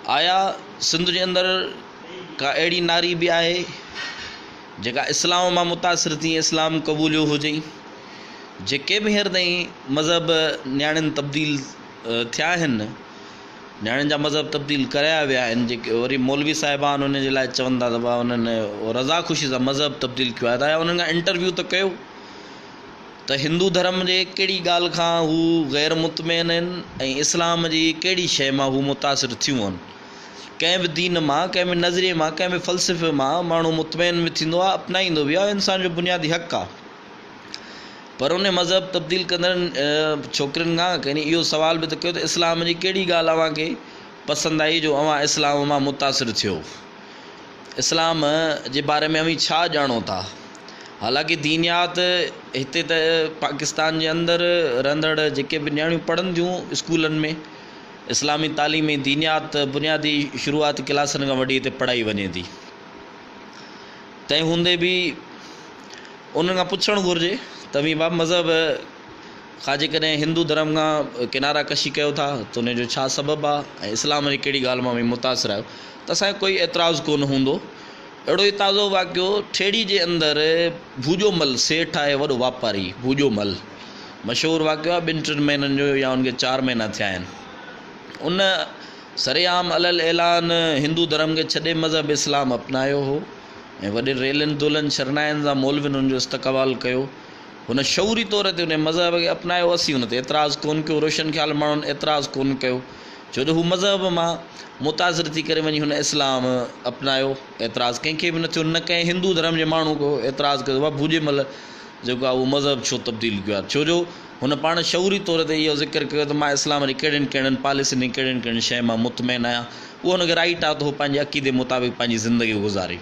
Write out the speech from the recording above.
आया सिंध जे अंदरि का अहिड़ी नारी बि आहे जेका इस्लाम मां मुतासिर थी इस्लाम क़बूलियो हुजई, जेके बि हींअर ताईं मज़हब न्याणियुनि तब्दील थिया आहिनि, न्याणियुनि जा मज़हब तब्दील कराया विया आहिनि, जेके वरी मौलवी साहिबान उन जे लाइ चवनि था त भाउ उन्हनि रज़ा ख़ुशी सां मज़हब तब्दील कयो आहे, त उन्हनि खां इंटरव्यू त कयो त हिंदू धर्म जे कहिड़ी ॻाल्हि खां हू ग़ैर मुतमइन आहिनि ऐं इस्लाम जी कहिड़ी शइ मां हू मुतासिर थियूं आहिनि। कंहिं बि दीन मां, कंहिं बि नज़रिए मां, कंहिं बि फ़लसफ़े मां माण्हू मुतमइन बि थींदो आहे, अपनाईंदो बि आहे, इंसान जो बुनियादी हक़ आहे। पर उन मज़हब तब्दील कंदड़ छोकिरियुनि खां कंहिं इहो सुवाल बि त कयो त इस्लाम जी कहिड़ी ॻाल्हि अव्हांखे पसंदि आई जो अव्हां इस्लाम मां मुतासिर थियो, इस्लाम जे बारे में अव्हीं छा ॼाणो था। हालांकि दीनियात हिते त पाकिस्तान जे अंदरि रहंदड़ जेके बि न्याणियूं पढ़नि थियूं स्कूलनि में, इस्लामी तालीम दीनियात बुनियादी शुरूआती क्लासनि खां वठी हिते पढ़ाई वञे थी। तंहिं हूंदे बि उन्हनि खां पुछणु घुरिजे त भई बाबा मज़हब खां जेकॾहिं हिंदू धर्म खां किनारा कशी कयो था त उनजो छा सबबु आहे ऐं इस्लाम जी कहिड़ी ॻाल्हि मां बि मुतासिर आहियो, त असांजो कोई एतिराज़ु कोन हूंदो। अहिड़ो ई ताज़ो वाक़ियो ठेड़ी जे अंदरि भूजोमल सेठ आहे, वॾो वापारी भूजोमल, मशहूरु वाक़ियो आहे, 2-3 महीननि जो या उनखे 4 महीना थिया आहिनि। उन सरेआम अलल ऐलान हिंदू धर्म खे छॾे मज़हब इस्लाम अपनायो हो ऐं वॾे रेलनि दुल्हनि शरनाइनि सां मौलवियुनि हुनजो इस्तक़बाल कयो। हुन शऊरी तौर ते उन मज़हब खे अपनायो, असीं हुन ते एतिराज़ु कोन कयो, रोशन ख़्याल माण्हुनि एतिराज़ु कोन कयो, छो जो हू मज़हब मां मुतासिर थी करे वञी हुन इस्लाम अपनायो। एतिराज़ु कंहिंखे बि न थियो, न कंहिं हिंदू धर्म जे माण्हू को एतिराज़ु कयो आहे भूजेमल जेको आहे उहो मज़हब छो तब्दील कयो आहे, छो जो हुन पाण शऊरी तौर ते इहो ज़िक्र कयो त मां इस्लाम जी कहिड़ियुनि कहिड़ियुनि पॉलिसियुनि कहिड़ियुनि कहिड़ियुनि शइ मां मुतमइन आहियां। उहो हुनखे राइट आहे त उहो पंहिंजे अक़ीदे मुताबिक़ पंहिंजी ज़िंदगी गुज़ारे।